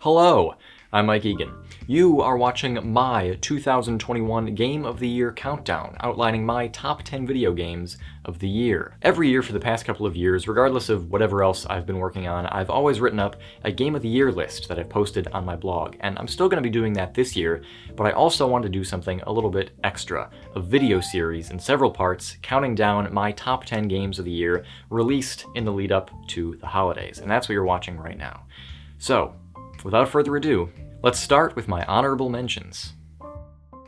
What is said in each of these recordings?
Hello, I'm Mike Egan. You are watching my 2021 Game of the Year countdown, outlining my top 10 video games of the year. Every year for the past couple of years, regardless of whatever else I've been working on, I've always written up a Game of the Year list that I've posted on my blog, and I'm still going to be doing that this year, but I also want to do something a little bit extra, a video series in several parts counting down my top 10 games of the year released in the lead up to the holidays, and that's what you're watching right now. So, without further ado, let's start with my honorable mentions.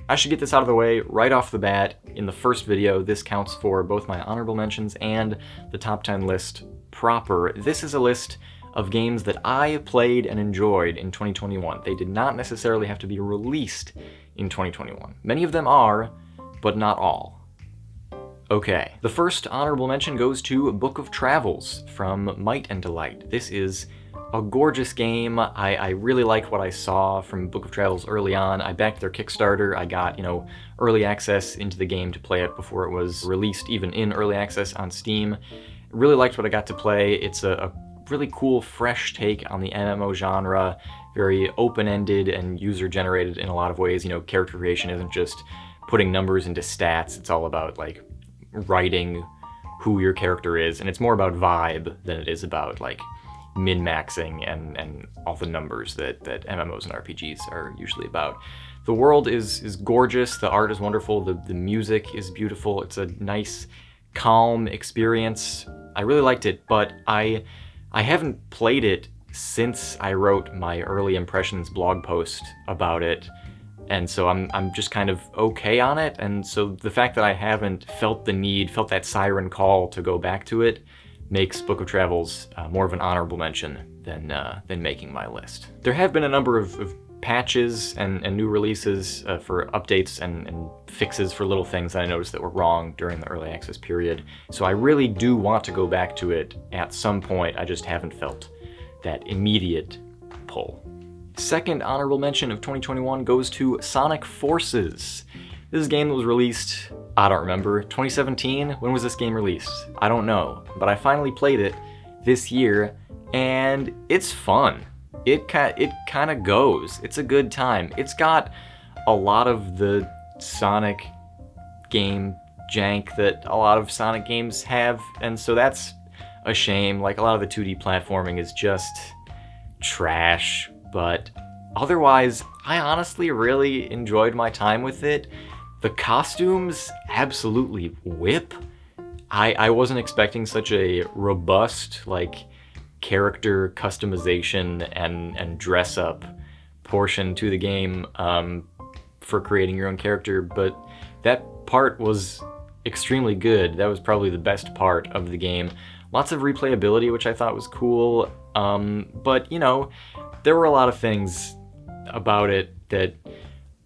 I should get this out of the way right off the bat. In the first video, this counts for both my honorable mentions and the top 10 list proper. This is a list of games that I played and enjoyed in 2021. They did not necessarily have to be released in 2021. Many of them are, but not all. Okay, the first honorable mention goes to Book of Travels from Might and Delight. This is a gorgeous game. I really liked what I saw from Book of Travels early on. I backed their Kickstarter. I got, early access into the game to play it before it was released, even in early access on Steam. Really liked what I got to play. It's a really cool, fresh take on the MMO genre, very open-ended and user-generated in a lot of ways. Character creation isn't just putting numbers into stats. It's all about, writing who your character is, and it's more about vibe than it is about, min-maxing and all the numbers that MMOs and RPGs are usually about. The world is gorgeous, the art is wonderful, the music is beautiful, it's a nice, calm experience. I really liked it, but I haven't played it since I wrote my early impressions blog post about it, and so I'm just kind of okay on it, and so the fact that I haven't felt that siren call to go back to it makes Book of Travels more of an honorable mention than making my list. There have been a number of patches and new releases for updates and fixes for little things that I noticed that were wrong during the early access period, so I really do want to go back to it at some point. I just haven't felt that immediate pull. Second honorable mention of 2021 goes to Sonic Forces. This is a game that was released, I don't remember, 2017? When was this game released? I don't know, but I finally played it this year, and it's fun. It kind of goes. It's a good time. It's got a lot of the Sonic game jank that a lot of Sonic games have, and so that's a shame. A lot of the 2D platforming is just trash, but otherwise, I honestly really enjoyed my time with it. The costumes absolutely whip. I wasn't expecting such a robust, character customization and dress up portion to the game for creating your own character, but that part was extremely good. That was probably the best part of the game. Lots of replayability, which I thought was cool, but there were a lot of things about it that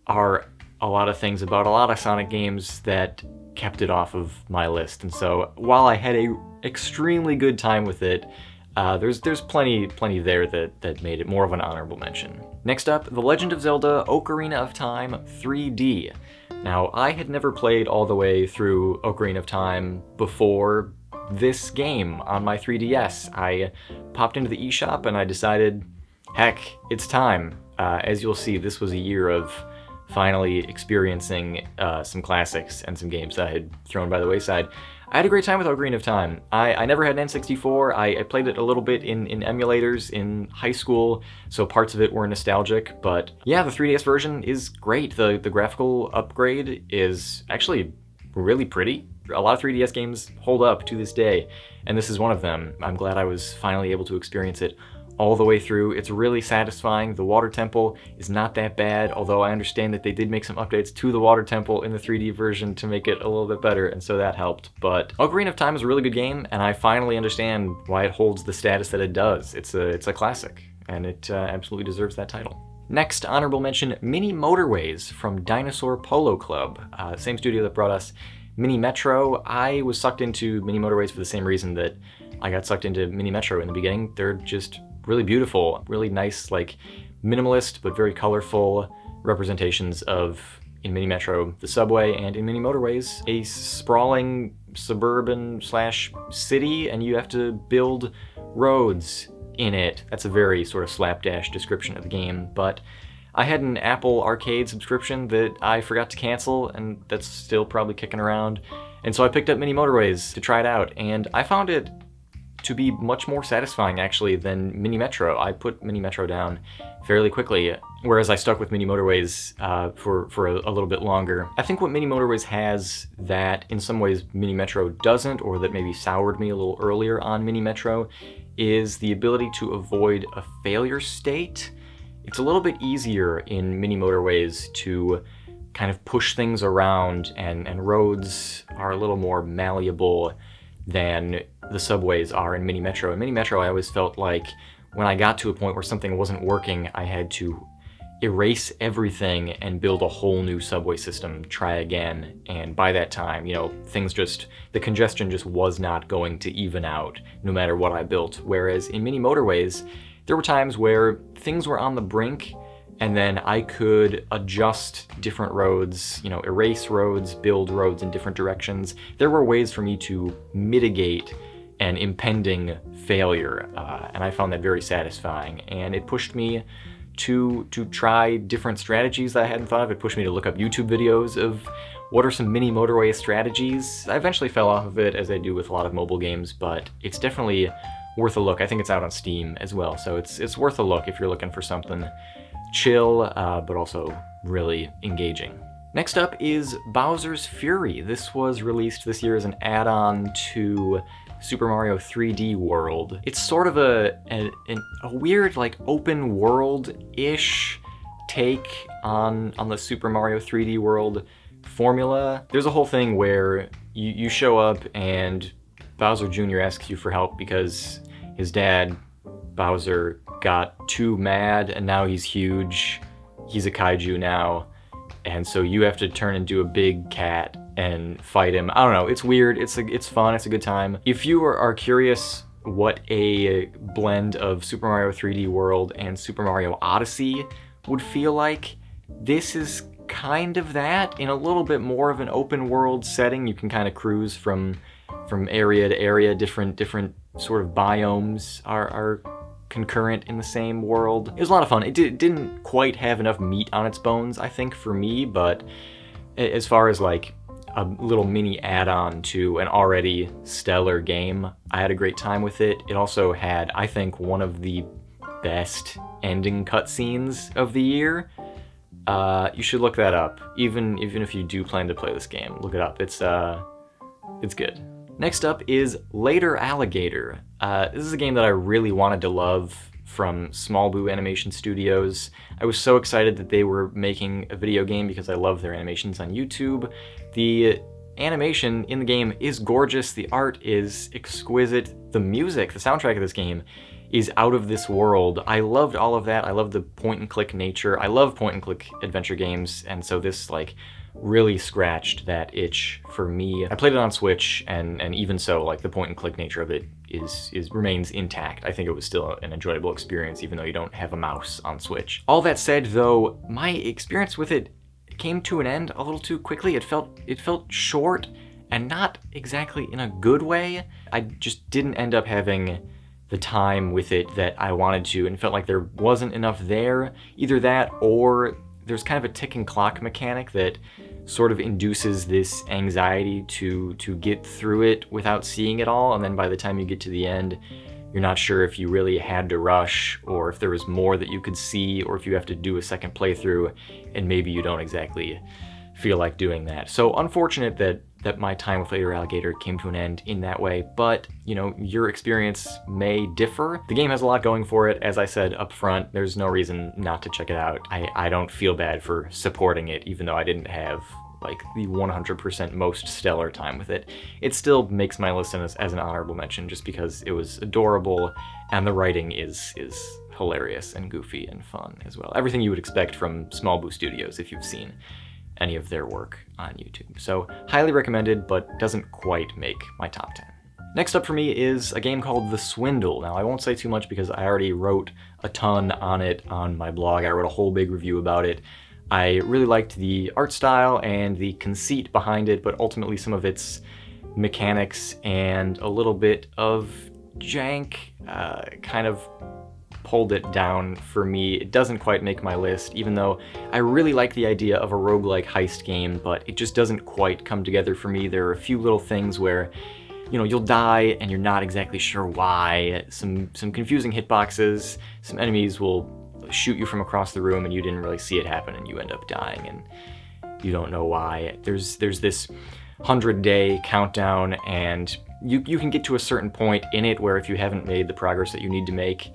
are a lot of things about a lot of Sonic games that kept it off of my list. And so while I had a extremely good time with it, there's plenty there that made it more of an honorable mention. Next up, The Legend of Zelda Ocarina of Time 3D. Now, I had never played all the way through Ocarina of Time before this game on my 3DS. I popped into the eShop and I decided, heck, it's time. As you'll see, this was a year of finally experiencing some classics and some games that I had thrown by the wayside. I had a great time with Ocarina of Time. I never had an N64. I played it a little bit in emulators in high school, so parts of it were nostalgic, but yeah, the 3DS version is great. The graphical upgrade is actually really pretty. A lot of 3DS games hold up to this day, and this is one of them. I'm glad I was finally able to experience it all the way through. It's really satisfying. The water temple is not that bad, although I understand that they did make some updates to the water temple in the 3D version to make it a little bit better, and so that helped. But Ocarina of Time is a really good game, and I finally understand why it holds the status that it does. It's a classic, and it absolutely deserves that title. Next, honorable mention, Mini Motorways from Dinosaur Polo Club, same studio that brought us Mini Metro. I was sucked into Mini Motorways for the same reason that I got sucked into Mini Metro in the beginning. They're just really beautiful, really nice, minimalist but very colorful representations of, in Mini Metro, the subway, and in Mini Motorways, a sprawling suburban/city, and you have to build roads in it. That's a very sort of slapdash description of the game, but I had an Apple Arcade subscription that I forgot to cancel, and that's still probably kicking around. And so I picked up Mini Motorways to try it out, and I found it to be much more satisfying, actually, than Mini Metro. I put Mini Metro down fairly quickly, whereas I stuck with Mini Motorways for a little bit longer. I think what Mini Motorways has that in some ways Mini Metro doesn't, or that maybe soured me a little earlier on Mini Metro, is the ability to avoid a failure state. It's a little bit easier in Mini Motorways to kind of push things around, and roads are a little more malleable than the subways are in Mini Metro. In Mini Metro, I always felt like when I got to a point where something wasn't working, I had to erase everything and build a whole new subway system, try again, and by that time, you know, the congestion just was not going to even out no matter what I built. Whereas in Mini Motorways, there were times where things were on the brink, and then I could adjust different roads, you know, erase roads, build roads in different directions. There were ways for me to mitigate an impending failure, and I found that very satisfying. And it pushed me to try different strategies that I hadn't thought of. It pushed me to look up YouTube videos of what are some Mini Motorway strategies. I eventually fell off of it, as I do with a lot of mobile games, but it's definitely worth a look. I think it's out on Steam as well, so it's worth a look if you're looking for something chill, but also really engaging. Next up is Bowser's Fury. This was released this year as an add-on to Super Mario 3D World. It's sort of a weird, like, open world-ish take on the Super Mario 3D World formula. There's a whole thing where you show up and Bowser Jr. asks you for help because his dad, Bowser, got too mad and now he's huge. He's a kaiju now. And so you have to turn into a big cat and fight him. I don't know, it's weird, it's fun, it's a good time. If you are curious what a blend of Super Mario 3D World and Super Mario Odyssey would feel like, this is kind of that, in a little bit more of an open world setting. You can kind of cruise from area to area, different sort of biomes are concurrent in the same world. It was a lot of fun. It didn't quite have enough meat on its bones, I think, for me, but as far as like a little mini add-on to an already stellar game, I had a great time with it. It also had, I think, one of the best ending cutscenes of the year. You should look that up. Even if you do plan to play this game, look it up. It's good. Next up is Later Alligator. This is a game that I really wanted to love from Small Boo Animation Studios. I was so excited that they were making a video game because I love their animations on YouTube. The animation in the game is gorgeous, the art is exquisite, the music, the soundtrack of this game is out of this world. I loved all of that. I love the point and click nature. I love point and click adventure games, and so this like really scratched that itch for me. I played it on Switch, and even so, like, the point and click nature of it remains intact. I think it was still an enjoyable experience, even though you don't have a mouse on Switch. All that said, though, my experience with it came to an end a little too quickly. It felt short, and not exactly in a good way. I just didn't end up having the time with it that I wanted to, and felt like there wasn't enough there. Either that, or there's kind of a ticking clock mechanic that sort of induces this anxiety to get through it without seeing it all, and then by the time you get to the end, you're not sure if you really had to rush, or if there was more that you could see, or if you have to do a second playthrough, and maybe you don't exactly feel like doing that. So unfortunate that my time with Later Alligator came to an end in that way, but, you know, your experience may differ. The game has a lot going for it. As I said up front, there's no reason not to check it out. I don't feel bad for supporting it, even though I didn't have like the 100% most stellar time with it. It still makes my list as an honorable mention just because it was adorable, and the writing is hilarious and goofy and fun as well. Everything you would expect from Small Boo Studios if you've seen any of their work on YouTube. So highly recommended, but doesn't quite make my top 10. Next up for me is a game called The Swindle. Now I won't say too much because I already wrote a ton on it on my blog. I wrote a whole big review about it. I really liked the art style and the conceit behind it, but ultimately some of its mechanics and a little bit of jank, kind of pulled it down for me. It doesn't quite make my list, even though I really like the idea of a roguelike heist game, but it just doesn't quite come together for me. There are a few little things where, you know, you'll die and you're not exactly sure why. Some confusing hitboxes, some enemies will shoot you from across the room and you didn't really see it happen and you end up dying and you don't know why. There's this 100-day countdown, and you can get to a certain point in it where if you haven't made the progress that you need to make,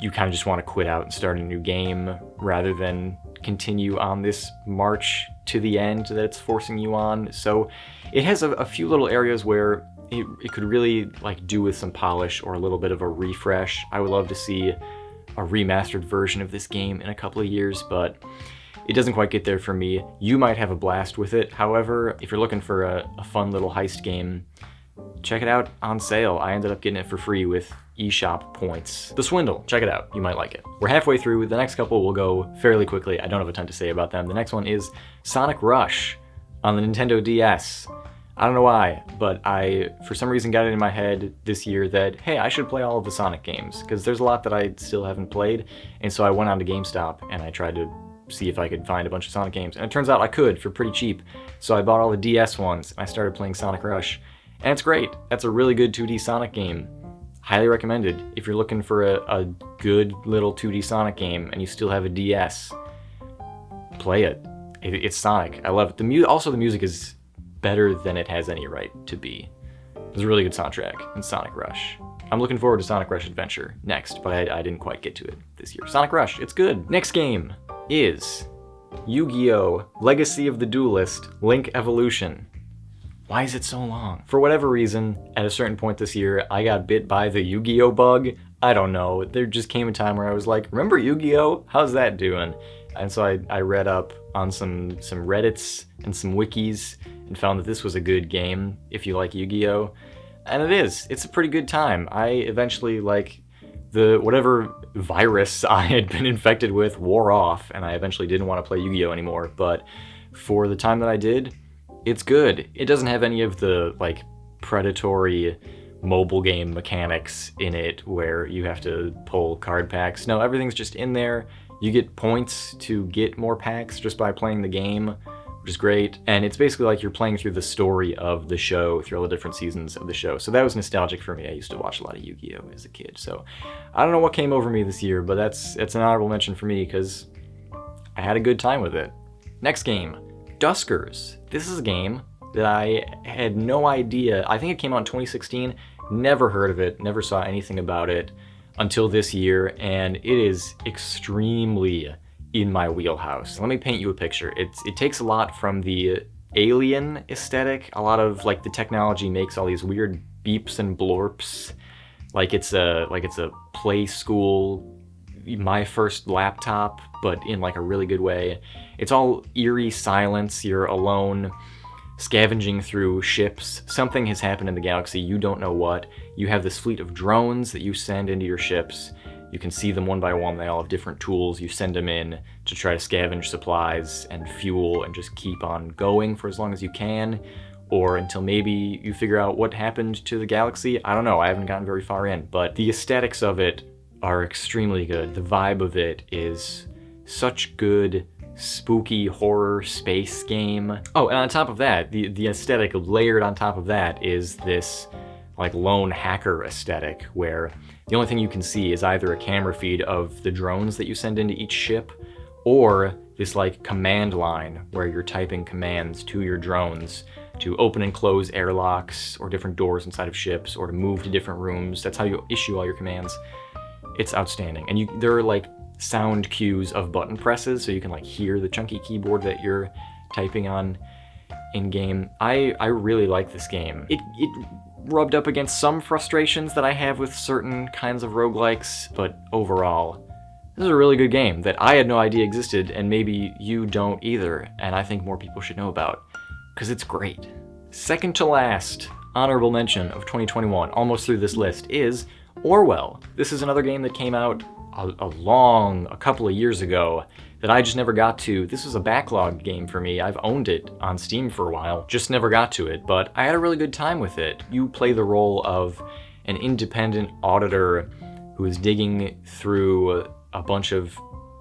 you kind of just want to quit out and start a new game rather than continue on this march to the end that it's forcing you on. So it has a few little areas where it could really like do with some polish or a little bit of a refresh. I would love to see a remastered version of this game in a couple of years, but it doesn't quite get there for me. You might have a blast with it. However, if you're looking for a fun little heist game, check it out on sale. I ended up getting it for free with eShop points. The Swindle, check it out. You might like it. We're halfway through. The next couple will go fairly quickly. I don't have a ton to say about them. The next one is Sonic Rush on the Nintendo DS. I don't know why, but I, for some reason, got it in my head this year that, hey, I should play all of the Sonic games, because there's a lot that I still haven't played, and so I went on to GameStop and I tried to see if I could find a bunch of Sonic games, and it turns out I could for pretty cheap. So I bought all the DS ones, and I started playing Sonic Rush, and it's great. That's a really good 2D Sonic game. Highly recommended. If you're looking for a good little 2D Sonic game and you still have a DS, play it. It's Sonic. I love it. Also, the music is better than it has any right to be. There's a really good soundtrack in Sonic Rush. I'm looking forward to Sonic Rush Adventure next, but I didn't quite get to it this year. Sonic Rush, it's good. Next game is Yu-Gi-Oh! Legacy of the Duelist Link Evolution. Why is it so long? For whatever reason, at a certain point this year, I got bit by the Yu-Gi-Oh! Bug. I don't know. There just came a time where I was like, remember Yu-Gi-Oh? How's that doing? And so I read up on some Reddits and some wikis and found that this was a good game if you like Yu-Gi-Oh! And it is. It's a pretty good time. I eventually, like, whatever virus I had been infected with wore off, and I eventually didn't want to play Yu-Gi-Oh! Anymore. But for the time that I did, it's good. It doesn't have any of the, like, predatory mobile game mechanics in it where you have to pull card packs. No, everything's just in there. You get points to get more packs just by playing the game, which is great. And it's basically like you're playing through the story of the show, through all the different seasons of the show. So that was nostalgic for me. I used to watch a lot of Yu-Gi-Oh! As a kid. So I don't know what came over me this year, but it's an honorable mention for me because I had a good time with it. Next game, Duskers. This is a game that I had no idea. I think it came out in 2016. Never heard of it, never saw anything about it until this year, and it is extremely in my wheelhouse. Let me paint you a picture. It takes a lot from the Alien aesthetic. A lot of like the technology makes all these weird beeps and blorps, like it's a play school, my first laptop, but in like a really good way. It's all eerie silence. You're alone, scavenging through ships. Something has happened in the galaxy, you don't know what. You have this fleet of drones that you send into your ships. You can see them one by one. They all have different tools. You send them in to try to scavenge supplies and fuel and just keep on going for as long as you can, or until maybe you figure out what happened to the galaxy. I don't know. I haven't gotten very far in, but the aesthetics of it are extremely good. The vibe of it is such good spooky horror space game. Oh, and on top of that, the aesthetic layered on top of that is this like lone hacker aesthetic where the only thing you can see is either a camera feed of the drones that you send into each ship or this like command line where you're typing commands to your drones to open and close airlocks or different doors inside of ships or to move to different rooms. That's how you issue all your commands. It's outstanding. And there are like sound cues of button presses so you can like hear the chunky keyboard that you're typing on in game. I really like this game. It rubbed up against some frustrations that I have with certain kinds of roguelikes, but overall, this is a really good game that I had no idea existed, and maybe you don't either, and I think more people should know about, because it's great. Second to last honorable mention of 2021, almost through this list, is Orwell. This is another game that came out a couple of years ago that I just never got to. This was a backlog game for me. I've owned it on Steam for a while, just never got to it, but I had a really good time with it. You play the role of an independent auditor who is digging through a bunch of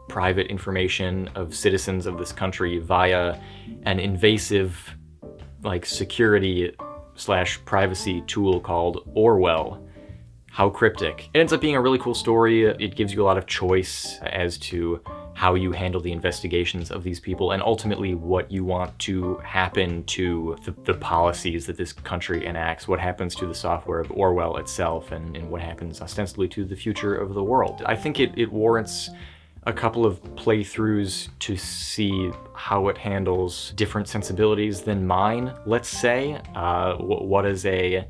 private information of citizens of this country via an invasive, like, security/privacy tool called Orwell. How cryptic. It ends up being a really cool story. It gives you a lot of choice as to how you handle the investigations of these people and ultimately what you want to happen to the policies that this country enacts, what happens to the software of Orwell itself, and what happens ostensibly to the future of the world. I think it warrants a couple of playthroughs to see how it handles different sensibilities than mine, let's say. What is a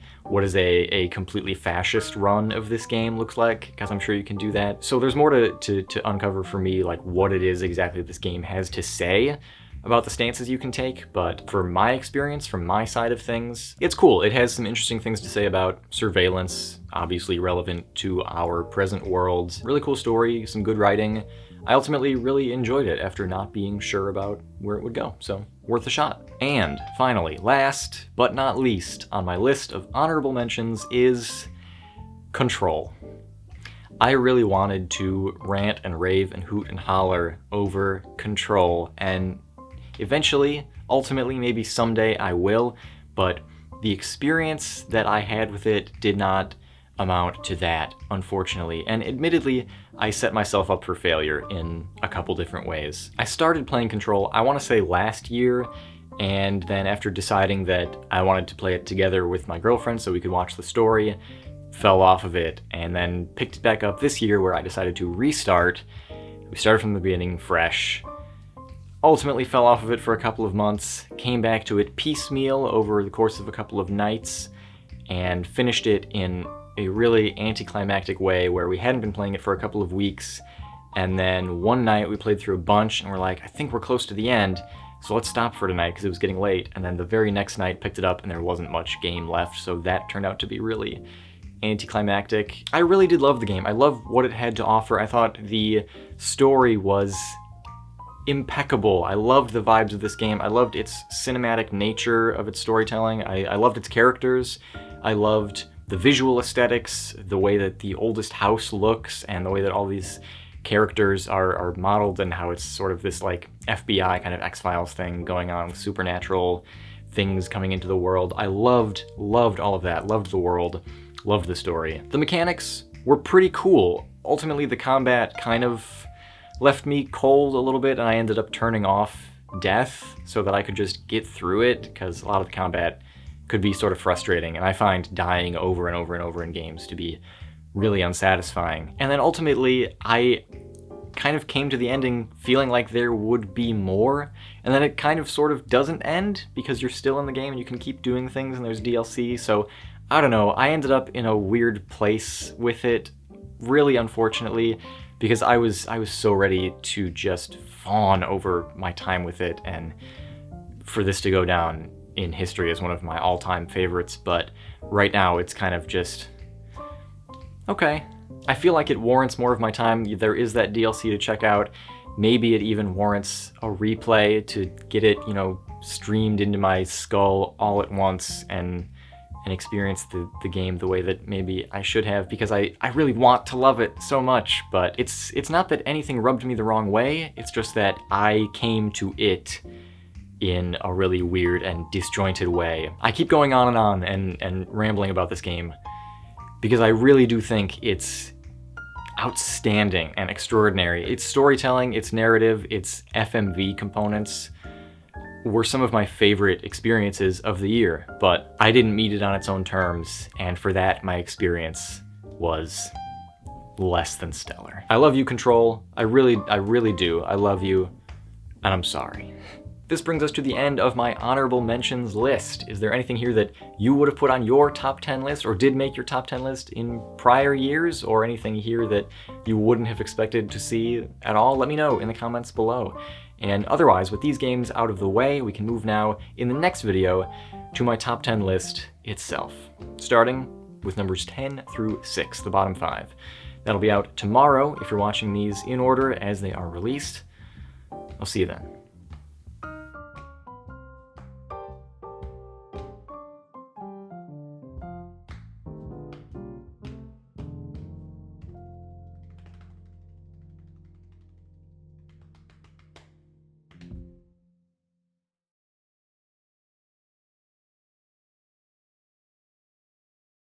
completely fascist run of this game looks like, because I'm sure you can do that. So there's more to uncover for me, like what it is exactly this game has to say about the stances you can take, but for my experience, from my side of things, it's cool. It has some interesting things to say about surveillance, obviously relevant to our present world. Really cool story, some good writing. I ultimately really enjoyed it after not being sure about where it would go, so worth a shot. And finally, last but not least on my list of honorable mentions is Control. I really wanted to rant and rave and hoot and holler over Control, and eventually, ultimately, maybe someday I will, but the experience that I had with it did not amount to that, unfortunately. And admittedly, I set myself up for failure in a couple different ways. I started playing Control, I want to say last year, and then after deciding that I wanted to play it together with my girlfriend so we could watch the story, fell off of it, and then picked it back up this year where I decided to restart. We started from the beginning, fresh. Ultimately fell off of it for a couple of months, came back to it piecemeal over the course of a couple of nights, and finished it in a really anticlimactic way where we hadn't been playing it for a couple of weeks, and then one night we played through a bunch and we're like, I think we're close to the end, so let's stop for tonight because it was getting late. And then the very next night picked it up and there wasn't much game left, so that turned out to be really anticlimactic. I really did love the game. I love what it had to offer. I thought the story was impeccable. I loved the vibes of this game. I loved its cinematic nature of its storytelling. I loved its characters. I loved the visual aesthetics, the way that the oldest house looks, and the way that all these characters are modeled, and how it's sort of this like FBI kind of X-Files thing going on with supernatural things coming into the world. I loved all of that. Loved the world. Loved the story. The mechanics were pretty cool. Ultimately, the combat kind of left me cold a little bit, and I ended up turning off death so that I could just get through it, because a lot of the combat could be sort of frustrating, and I find dying over and over and over in games to be really unsatisfying. And then ultimately, I kind of came to the ending feeling like there would be more, and then it kind of sort of doesn't end because you're still in the game and you can keep doing things and there's DLC, so I don't know, I ended up in a weird place with it, really unfortunately, because I was so ready to just fawn over my time with it and for this to go down in history as one of my all-time favorites, but right now it's kind of just okay. I feel like it warrants more of my time. There is that DLC to check out. Maybe it even warrants a replay to get it, you know, streamed into my skull all at once and experience the game the way that maybe I should have, because I really want to love it so much. But it's not that anything rubbed me the wrong way, it's just that I came to it in a really weird and disjointed way. I keep going on and rambling about this game because I really do think it's outstanding and extraordinary. Its storytelling, its narrative, its FMV components were some of my favorite experiences of the year, but I didn't meet it on its own terms, and for that my experience was less than stellar. I love you, Control. I really do. I love you, and I'm sorry. This brings us to the end of my honorable mentions list. Is there anything here that you would have put on your top 10 list, or did make your top 10 list in prior years, or anything here that you wouldn't have expected to see at all? Let me know in the comments below. And otherwise, with these games out of the way, we can move now in the next video to my top 10 list itself, starting with numbers 10 through 6, the bottom 5. That'll be out tomorrow if you're watching these in order as they are released. I'll see you then.